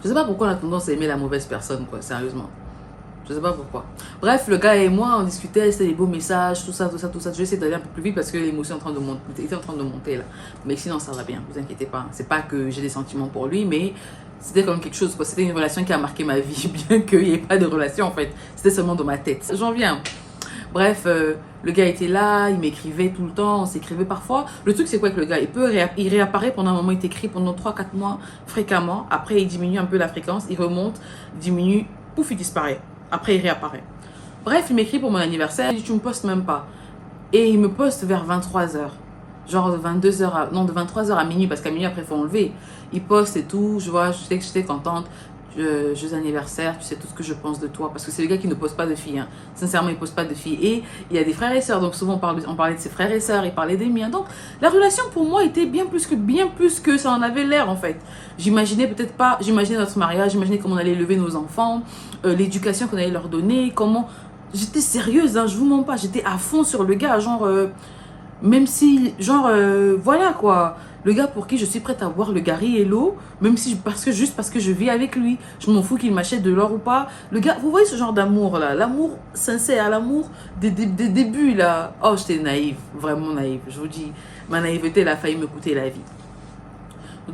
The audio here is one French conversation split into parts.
Je sais pas pourquoi on a tendance à aimer la mauvaise personne, quoi, sérieusement. Je sais pas pourquoi. Bref, le gars et moi, on discutait, c'était des beaux messages, tout ça, tout ça, tout ça. Je vais essayer d'aller un peu plus vite parce que l'émotion est en train de monter, était en train de monter là. Mais sinon, ça va bien, vous inquiétez pas. C'est pas que j'ai des sentiments pour lui, mais c'était comme quelque chose, quoi. C'était une relation qui a marqué ma vie, bien qu'il n'y ait pas de relation en fait. C'était seulement dans ma tête. J'en viens. Bref, le gars était là, il m'écrivait tout le temps, on s'écrivait parfois. Le truc, c'est quoi avec le gars? Il réapparaît pendant un moment, il t'écrit pendant 3-4 mois fréquemment. Après, il diminue un peu la fréquence, il remonte, diminue, pouf, il disparaît. Après, il réapparaît. Bref, il m'écrit pour mon anniversaire, il dit, tu me postes même pas. Et il me poste vers 23h. Genre de 22h à... Non, de 23h à minuit, parce qu'à minuit, après, il faut enlever. Il poste et tout, je vois, je sais que j'étais contente. Joyeux anniversaire, tu sais tout ce que je pense de toi. Parce que c'est le gars qui ne pose pas de filles. Hein. Sincèrement, il ne pose pas de filles. Et il y a des frères et sœurs. Donc souvent, on parlait de ses frères et sœurs. Il parlait des miens. Donc la relation pour moi était bien plus que ça en avait l'air en fait. J'imaginais peut-être pas. J'imaginais notre mariage. J'imaginais comment on allait élever nos enfants. L'éducation qu'on allait leur donner. Comment... J'étais sérieuse. Hein, je vous mens pas. J'étais à fond sur le gars. Genre... même si... Genre... voilà quoi. Le gars pour qui je suis prête à boire le gari et l'eau, même si juste parce que je vis avec lui, je m'en fous qu'il m'achète de l'or ou pas. Le gars, vous voyez ce genre d'amour là, l'amour sincère, l'amour des débuts là. Oh, j'étais naïve, vraiment naïve. Je vous dis, ma naïveté elle a failli me coûter la vie.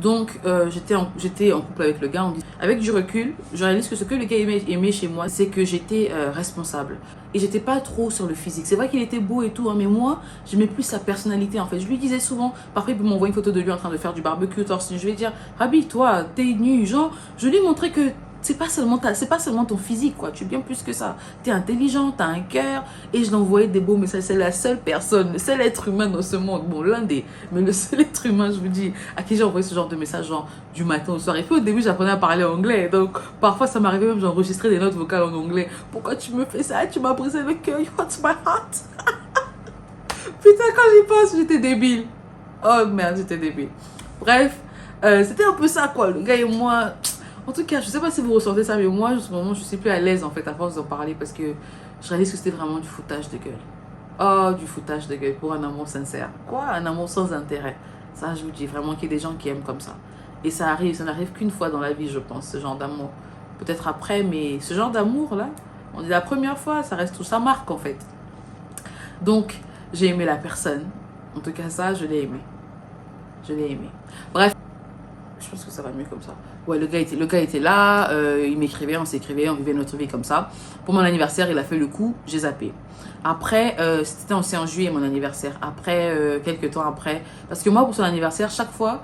Donc, j'étais en couple avec le gars. Avec du recul, je réalise que ce que le gars aimait chez moi, c'est que j'étais responsable. Et j'étais pas trop sur le physique. C'est vrai qu'il était beau et tout, hein, mais moi, j'aimais plus sa personnalité en fait. Je lui disais souvent, parfois il peut m'envoyer une photo de lui en train de faire du barbecue torse nu. Je vais dire, Rabi-toi, t'es nu. Genre, je lui montrais que c'est pas seulement ton physique, quoi. Tu es bien plus que ça. Tu es intelligent, tu as un cœur. Et je l'envoyais des beaux messages. C'est la seule personne, le seul être humain dans ce monde. Bon, l'un des, mais le seul être humain, je vous dis, à qui j'ai envoyé ce genre de message, genre du matin au soir. Et puis au début, j'apprenais à parler anglais. Donc, parfois, ça m'arrivait même, j'enregistrais des notes vocales en anglais. Pourquoi tu me fais ça? Tu m'as brisé le cœur. You hurt my heart. Putain, quand j'y pense, j'étais débile. Oh merde, j'étais débile. Bref, c'était un peu ça, quoi. Le gars et moi. En tout cas, je sais pas si vous ressentez ça, mais moi, en ce moment, je suis plus à l'aise, en fait, à force d'en parler, parce que je réalise que c'était vraiment du foutage de gueule. Oh, du foutage de gueule pour un amour sincère. Quoi? Un amour sans intérêt. Ça, je vous dis vraiment qu'il y a des gens qui aiment comme ça. Et ça n'arrive qu'une fois dans la vie, je pense, ce genre d'amour. Peut-être après, mais ce genre d'amour-là, on dit la première fois, ça reste tout, ça marque, en fait. Donc, j'ai aimé la personne. En tout cas, ça, je l'ai aimé. Je l'ai aimé. Bref. Je pense que ça va mieux comme ça. Ouais, le gars était là, il m'écrivait, on s'écrivait, on vivait notre vie comme ça. Pour mon anniversaire, il a fait le coup, j'ai zappé. Après, c'était en juillet mon anniversaire. Après, quelques temps après. Parce que moi, pour son anniversaire, chaque fois,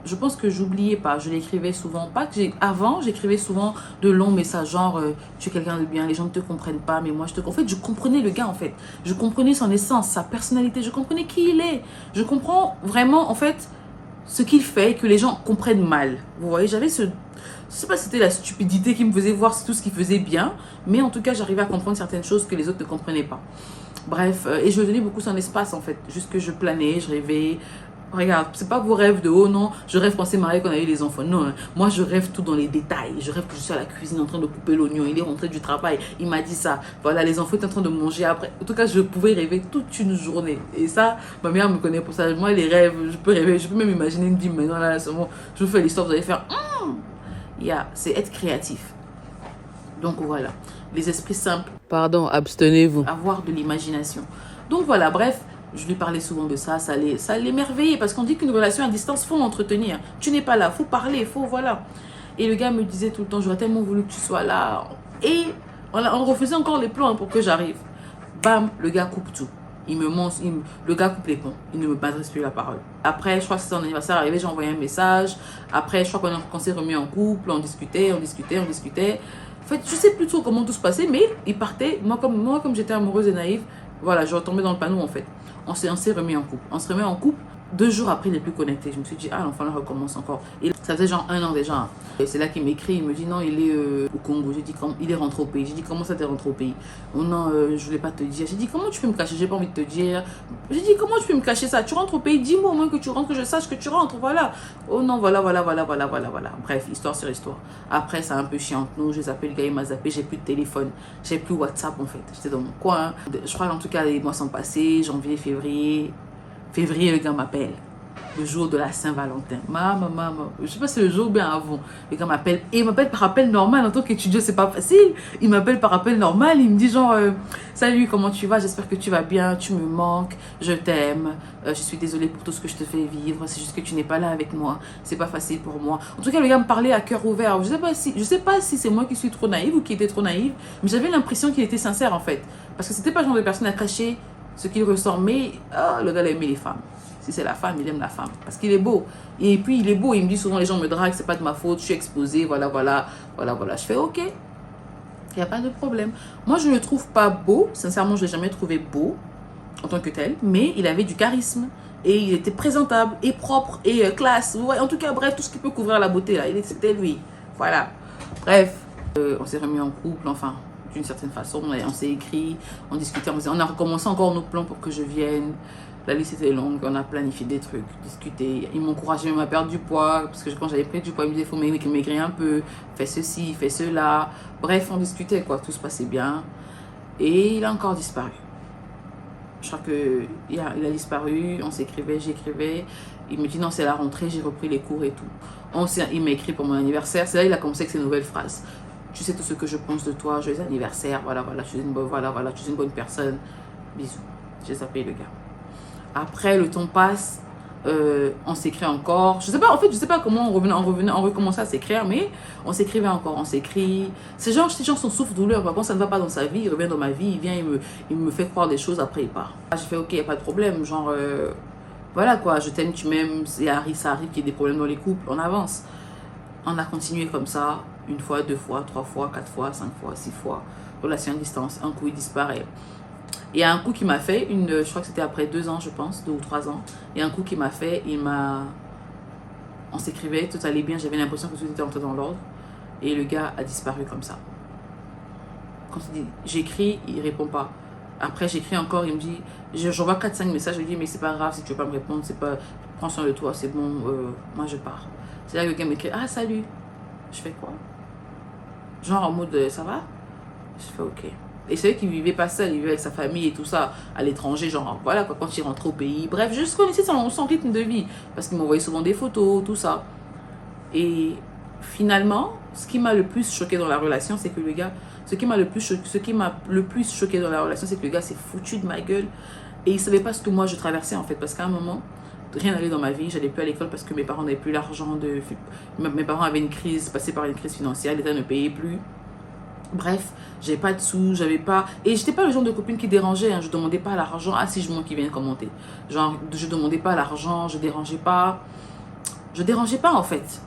je pense que j'oubliais pas. Je l'écrivais souvent. Pas que avant, j'écrivais souvent de longs messages, genre, tu es quelqu'un de bien, les gens ne te comprennent pas, mais moi, je te comprends. En fait, je comprenais le gars, en fait. Je comprenais son essence, sa personnalité, je comprenais qui il est. Je comprends vraiment, en fait, ce qu'il fait que les gens comprennent mal. Vous voyez, j'avais ce... Je sais pas si c'était la stupidité qui me faisait voir tout ce qu'il faisait bien, mais en tout cas, j'arrivais à comprendre certaines choses que les autres ne comprenaient pas. Bref, et je donnais beaucoup son espace en fait. Juste que je planais, je rêvais. Regarde, c'est pas vos rêves de oh non, je rêve penser marié qu'on a eu les enfants. Non, hein. Moi je rêve tout dans les détails. Je rêve que je suis à la cuisine en train de couper l'oignon. Il est rentré du travail, il m'a dit ça. Voilà, les enfants étaient en train de manger après. En tout cas, je pouvais rêver toute une journée. Et ça, ma mère me connaît pour ça. Moi, les rêves, je peux rêver. Je peux même imaginer une vie maintenant là, seulement. Je vous fais l'histoire, vous allez faire. C'est être créatif. Donc voilà, les esprits simples. Pardon, abstenez-vous. Avoir de l'imagination. Donc voilà, bref. Je lui parlais souvent de ça, ça l'émerveillait parce qu'on dit qu'une relation à distance, faut l'entretenir. Tu n'es pas là, faut parler, faut voilà. Et le gars me disait tout le temps, j'aurais tellement voulu que tu sois là. Et on refaisait encore les plans pour que j'arrive. Bam, le gars coupe tout. Le gars coupe les ponts. Il ne me m'adresse plus la parole. Après, je crois que c'était son anniversaire arrivé, j'ai envoyé un message. Après, je crois qu'on s'est remis en couple, on discutait. En fait, je sais plus trop comment tout se passait, mais il partait. Moi, comme j'étais amoureuse et naïve, voilà, je retombais dans le panneau en fait. On s'est remis en couple. On se remet en couple. 2 jours après, il n'est plus connecté. Je me suis dit, ah, l'enfant là recommence encore. Et ça faisait genre 1 an déjà. Et c'est là qu'il m'écrit, il me dit, non, il est au Congo. J'ai dit, il est rentré au pays. J'ai dit, comment ça t'es rentré au pays? Oh non, je voulais pas te dire. J'ai dit, comment tu peux me cacher? J'ai pas envie de te dire. J'ai dit, comment tu peux me cacher ça? Tu rentres au pays, dis-moi au moins que tu rentres, que je sache que tu rentres, voilà. Oh non, voilà. Bref, histoire sur histoire. Après, c'est un peu chiant. Nous, j'ai zappé, le gars, il m'a zappé. J'ai plus de téléphone. J'ai plus WhatsApp en fait. J'étais dans mon coin. Je crois en tout cas, les mois sont passés, janvier, février. Février, le gars m'appelle. Le jour de la Saint-Valentin. Maman. Je sais pas si c'est le jour ou bien avant. Le gars m'appelle. Et il m'appelle par appel normal. En tant qu'étudiant, c'est pas facile. Il m'appelle par appel normal. Il me dit genre, salut, comment tu vas? J'espère que tu vas bien. Tu me manques. Je t'aime. Je suis désolée pour tout ce que je te fais vivre. C'est juste que tu n'es pas là avec moi. C'est pas facile pour moi. En tout cas, le gars me parlait à cœur ouvert. Je sais pas si c'est moi qui suis trop naïve ou qui était trop naïve. Mais j'avais l'impression qu'il était sincère en fait. Parce que c'était pas le genre de personne à cacher ce qu'il ressent. Mais le gars, il aimait les femmes. Si c'est la femme, il aime la femme. Parce qu'il est beau. Et puis, il est beau. Il me dit souvent, les gens me draguent, c'est pas de ma faute, je suis exposée, voilà. Je fais, ok. Il n'y a pas de problème. Moi, je ne le trouve pas beau. Sincèrement, je ne l'ai jamais trouvé beau en tant que tel. Mais il avait du charisme. Et il était présentable et propre et classe. Ouais, en tout cas, bref, tout ce qui peut couvrir la beauté, là. C'était lui. Voilà. Bref. On s'est remis en couple, enfin, d'une certaine façon. On s'est écrit, on discutait. On a recommencé encore nos plans pour que je vienne. La liste était longue, on a planifié des trucs, discuté. Il m'encourageait même à perdre du poids, parce que quand j'avais pris du poids, il me disait, il faut maigrir un peu, fais ceci, fais cela. Bref, on discutait, quoi, tout se passait bien. Et il a encore disparu. Je crois qu'il a disparu, on s'écrivait, j'écrivais. Il me dit, non, c'est la rentrée, j'ai repris les cours et tout. Il m'a écrit pour mon anniversaire, c'est là qu'il a commencé avec ses nouvelles phrases. Tu sais tout ce que je pense de toi, joyeux anniversaire, voilà, tu es une bonne personne. Bisous. J'ai zappé le gars. Après, le temps passe, on s'écrit encore. Je sais pas comment on recommençait à s'écrire, mais on s'écrivait encore, on s'écrit. Ces gens sont souffre-douleur. Quand ça ne va pas dans sa vie, il revient dans ma vie, il vient, il me fait croire des choses, après il part. J'ai fait, ok, il n'y a pas de problème, genre, voilà quoi, je t'aime, tu m'aimes, ça arrive qu'il y ait des problèmes dans les couples, on avance. On a continué comme ça, une fois, deux fois, trois fois, quatre fois, cinq fois, six fois, relation à distance, un coup il disparaît. Il y a un coup qui m'a fait, je crois que c'était après 2 ans, je pense, 2 ou 3 ans. Il y a un coup qui m'a fait, on s'écrivait, tout allait bien, j'avais l'impression que tout était entré dans l'ordre. Et le gars a disparu comme ça. Quand il dit, j'écris, il répond pas. Après, j'écris encore, il me dit, j'envoie 4-5 messages, je lui dis, mais c'est pas grave, si tu veux pas me répondre, c'est pas, prends soin de toi, c'est bon, moi je pars. C'est là que le gars m'écrit, ah salut. Je fais quoi? Genre en mode, ça va? Je fais ok. Et c'est vrai qu'il vivait pas seul, il vivait avec sa famille et tout ça, à l'étranger, genre, voilà, quoi, quand il rentrait au pays. Bref, je connaissais son rythme de vie, parce qu'il m'envoyait souvent des photos, tout ça. Et finalement, ce qui m'a le plus choqué dans la relation, c'est que le gars, ce qui m'a le plus choqué dans la relation, c'est que le gars s'est foutu de ma gueule. Et il savait pas ce que moi je traversais, en fait, parce qu'à un moment, rien n'allait dans ma vie, j'allais plus à l'école parce que mes parents n'avaient plus l'argent mes parents avaient une crise, passaient par une crise financière, l'État ne payait plus. Bref, j'avais pas de sous, j'avais pas... Et j'étais pas le genre de copine qui dérangeait, hein. Je demandais pas l'argent. Ah si, je m'en qui viennent commenter. Genre, je demandais pas l'argent, je dérangeais pas. Je dérangeais pas en fait.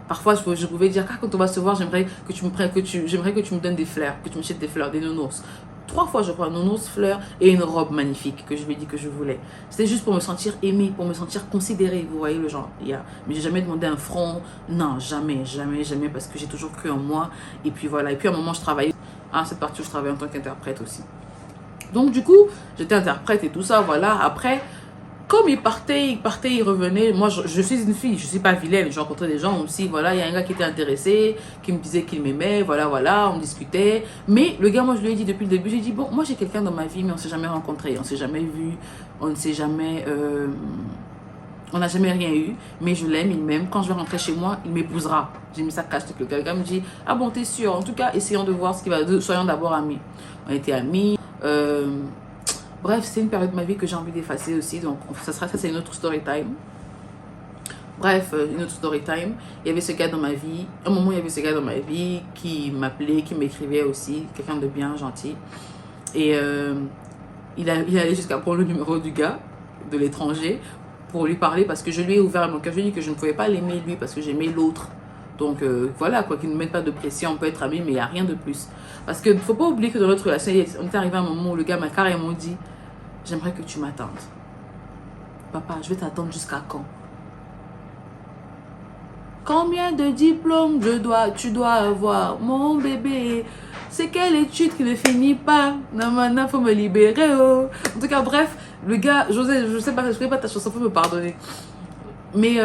Parfois, je pouvais dire, ah, quand on va se voir, j'aimerais que tu me donnes des fleurs, que tu me achètes des fleurs, des nounours. 3 fois, je prends un nounours, fleurs et une robe magnifique que je lui ai dit que je voulais. C'était juste pour me sentir aimée, pour me sentir considérée. Vous voyez le genre. Mais j'ai jamais demandé un front. Non, jamais, parce que j'ai toujours cru en moi. Et puis voilà. Et puis à un moment, je travaillais. Ah, cette partie où je travaillais en tant qu'interprète aussi. Donc du coup, j'étais interprète et tout ça. Voilà. Après, comme il partait, il revenait. Moi, je suis une fille, je suis pas vilaine. J'ai rencontré des gens aussi. Voilà, il y a un gars qui était intéressé, qui me disait qu'il m'aimait. Voilà, on discutait. Mais le gars, moi, je lui ai dit depuis le début, j'ai dit, bon, moi, j'ai quelqu'un dans ma vie, mais on s'est jamais rencontré, on s'est jamais vu, on ne s'est jamais... on n'a jamais rien eu, mais je l'aime, il m'aime. Quand je vais rentrer chez moi, il m'épousera. J'ai mis ça cache. Le gars me dit, ah bon, t'es sûr? En tout cas, essayons de voir ce qui va... Soyons d'abord amis. On était amis. Bref, c'est une période de ma vie que j'ai envie d'effacer aussi. Donc, ça c'est une autre story time. Bref, une autre story time. Il y avait ce gars dans ma vie. À un moment, il y avait ce gars dans ma vie qui m'appelait, qui m'écrivait aussi. Quelqu'un de bien, gentil. Et il allait jusqu'à prendre le numéro du gars, de l'étranger, pour lui parler. Parce que je lui ai ouvert mon cœur. Je lui ai dit que je ne pouvais pas l'aimer, lui, parce que j'aimais l'autre. Donc voilà, quoi, qu'il ne mette pas de pression, on peut être amis, mais il n'y a rien de plus. Parce qu'il ne faut pas oublier que dans notre relation, on est arrivé à un moment où le gars m'a carrément dit, j'aimerais que tu m'attendes. Papa, je vais t'attendre jusqu'à quand? Combien de diplômes tu dois avoir, mon bébé? C'est quelle étude qui ne finit pas? Non, maintenant, faut me libérer, oh. En tout cas, bref, le gars, je sais pas, je connais pas ta chanson, faut me pardonner. Mais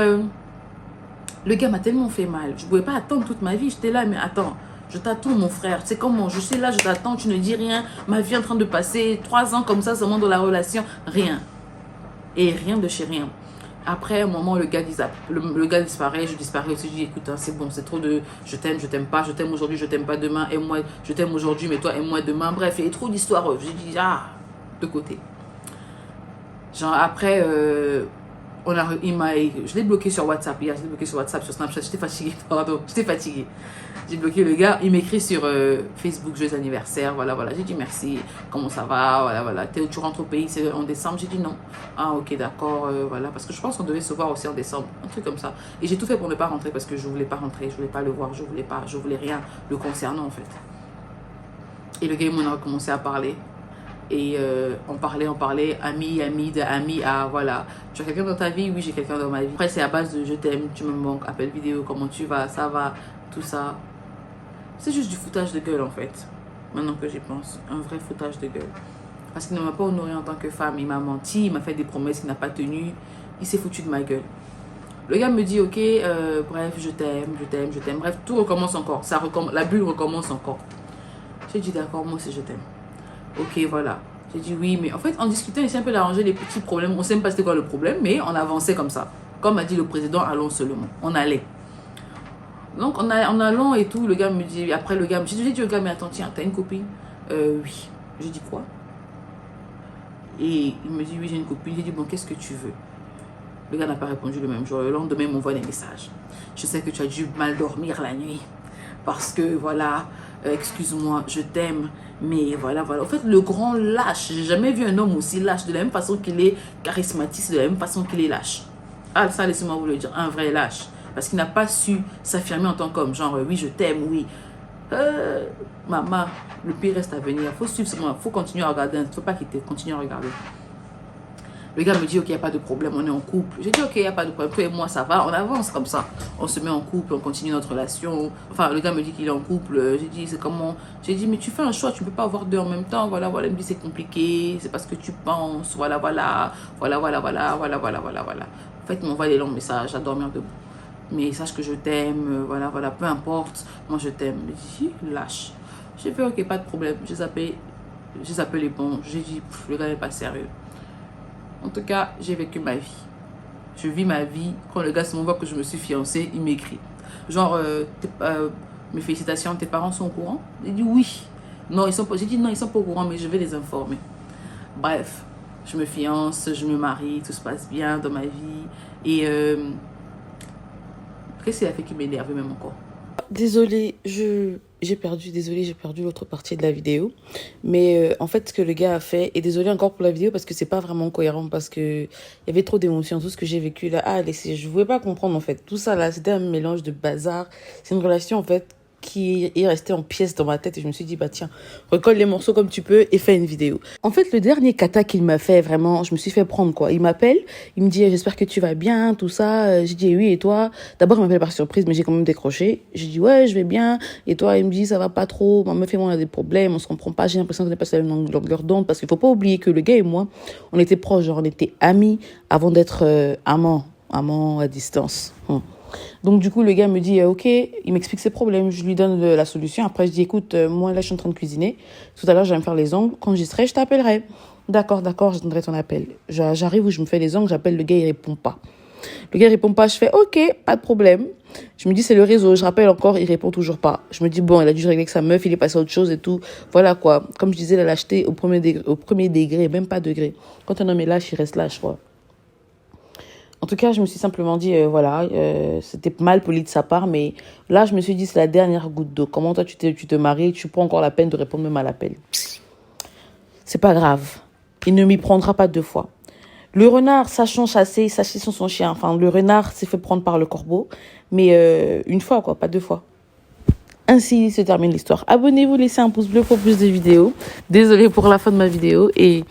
le gars m'a tellement fait mal. Je pouvais pas attendre toute ma vie. J'étais là, mais attends, je t'attends, mon frère. C'est comment? Je suis là, je t'attends, tu ne dis rien. Ma vie est en train de passer 3 ans comme ça, seulement dans la relation. Rien. Et rien de chez rien. Après, un moment, le gars disparaît, je disparais aussi. Je dis, écoute, hein, c'est bon, c'est trop de je t'aime pas, je t'aime aujourd'hui, je t'aime pas demain, et moi, je t'aime aujourd'hui, mais toi, aime-moi demain. Bref, il y a trop d'histoires. J'ai dit, de côté. Genre, après, je l'ai bloqué sur WhatsApp hier, je l'ai bloqué sur WhatsApp, sur Snapchat, j'étais fatiguée, pardon, j'étais fatiguée. J'ai bloqué le gars, il m'écrit sur Facebook, joyeux anniversaire, voilà, j'ai dit merci, comment ça va, voilà, tu rentres au pays, c'est en décembre, j'ai dit non. Ah ok, d'accord, voilà, parce que je pense qu'on devait se voir aussi en décembre, un truc comme ça. Et j'ai tout fait pour ne pas rentrer parce que je voulais pas rentrer, je voulais pas le voir, je voulais rien le concernant en fait. Et le gars, il m'en a commencé à parler. Et on parlait, ami, voilà. Tu as quelqu'un dans ta vie? Oui, j'ai quelqu'un dans ma vie. Après, c'est à base de je t'aime, tu me manques, appel vidéo, comment tu vas, ça va, tout ça. C'est juste du foutage de gueule en fait. Maintenant que j'y pense, un vrai foutage de gueule. Parce qu'il ne m'a pas honoré en tant que femme, il m'a menti, il m'a fait des promesses qu'il n'a pas tenues, il s'est foutu de ma gueule. Le gars me dit, ok, bref, je t'aime, bref, tout recommence encore, la bulle recommence encore. J'ai dit, d'accord, moi aussi je t'aime. Ok, voilà. J'ai dit oui, mais en fait, en discutant, il s'est un peu arrangé les petits problèmes. On ne sait même pas c'était quoi le problème, mais on avançait comme ça. Comme a dit le président, allons seulement. On allait. Donc, en allant et tout, le gars me dit, après le gars, j'ai dit au gars, mais attends, tiens, t'as une copine? Oui. J'ai dit quoi? Et il me dit, oui, j'ai une copine. J'ai dit, bon, qu'est-ce que tu veux? Le gars n'a pas répondu le même jour. Le lendemain, il m'envoie des messages. Je sais que tu as dû mal dormir la nuit. Parce que, voilà, excuse-moi, je t'aime. Mais voilà. En fait, le grand lâche. J'ai jamais vu un homme aussi lâche. De la même façon qu'il est charismatique, de la même façon qu'il est lâche. Ah, ça, laissez-moi vous le dire. Un vrai lâche. Parce qu'il n'a pas su s'affirmer en tant qu'homme. Genre, oui, je t'aime, oui. Maman, le pire reste à venir. Il faut suivre, il faut continuer à regarder. Il ne faut pas quitter. Continuer à regarder. Le gars me dit, ok, il n'y a pas de problème, on est en couple. J'ai dit, ok, il n'y a pas de problème. Toi et moi, ça va, on avance comme ça. On se met en couple, on continue notre relation. Enfin, le gars me dit qu'il est en couple. J'ai dit, c'est comment? J'ai dit, mais tu fais un choix, tu ne peux pas avoir deux en même temps. Voilà. Il me dit, c'est compliqué, c'est parce que tu penses. Voilà. En fait, il m'envoie des longs messages à dormir debout. Mais sache que je t'aime, voilà, peu importe. Moi, je t'aime. J'ai dit, lâche. J'ai fait, ok, pas de problème. J'ai zappé les bons. J'ai dit, le gars n'est pas sérieux. En tout cas, j'ai vécu ma vie. Je vis ma vie. Quand le gars se voit que je me suis fiancée, il m'écrit. Genre, mes félicitations, tes parents sont au courant? Il dit oui. Non, ils sont pas. J'ai dit non, ils sont pas au courant, mais je vais les informer. Bref, je me fiance, je me marie, tout se passe bien dans ma vie. Et qu'est-ce qu'il a fait qui m'énerve même encore? Désolée, j'ai perdu l'autre partie de la vidéo. Mais en fait, ce que le gars a fait, et désolée encore pour la vidéo parce que c'est pas vraiment cohérent, parce que il y avait trop d'émotions, tout ce que j'ai vécu là. Je voulais pas comprendre en fait. Tout ça là, c'était un mélange de bazar. C'est une relation en fait qui est resté en pièces dans ma tête et je me suis dit, bah tiens, recolle les morceaux comme tu peux et fais une vidéo. En fait, le dernier kata qu'il m'a fait, vraiment, je me suis fait prendre quoi. Il m'appelle, il me dit, j'espère que tu vas bien, tout ça. J'ai dit, oui, et toi? D'abord, il m'appelle par surprise, mais j'ai quand même décroché. J'ai dit, ouais, je vais bien. Et toi? Il me dit, ça va pas trop. Ma meuf et moi, on a des problèmes, on se comprend pas. J'ai l'impression qu'on est pas sur la même longueur d'onde parce qu'il faut pas oublier que le gars et moi, on était proches, genre, on était amis avant d'être amants à distance. Donc du coup le gars me dit ok, il m'explique ses problèmes, je lui donne la solution. Après je dis écoute, moi là je suis en train de cuisiner, tout à l'heure je vais me faire les ongles, quand j'y serai je t'appellerai. D'accord, je donnerai ton appel. J'arrive où je me fais les ongles, j'appelle le gars, il répond pas. Le gars répond pas, je fais ok, pas de problème. Je me dis c'est le réseau, je rappelle encore, il répond toujours pas. Je me dis bon, il a dû régler avec sa meuf, il est passé à autre chose et tout. Voilà quoi, comme je disais, la lâcheté au premier degré, même pas degré. Quand un homme est lâche, il reste lâche quoi. En tout cas, je me suis simplement dit, c'était mal poli de sa part, mais là, je me suis dit, c'est la dernière goutte d'eau. Comment toi, tu te maries, tu prends encore la peine de répondre même à l'appel. C'est pas grave. Il ne m'y prendra pas deux fois. Le renard, sachant chasser son chien. Enfin, le renard s'est fait prendre par le corbeau, mais une fois, quoi, pas deux fois. Ainsi se termine l'histoire. Abonnez-vous, laissez un pouce bleu pour plus de vidéos. Désolée pour la fin de ma vidéo et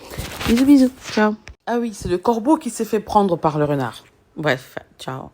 bisous. Ciao. Ah oui, c'est le corbeau qui s'est fait prendre par le renard. Bref, ciao.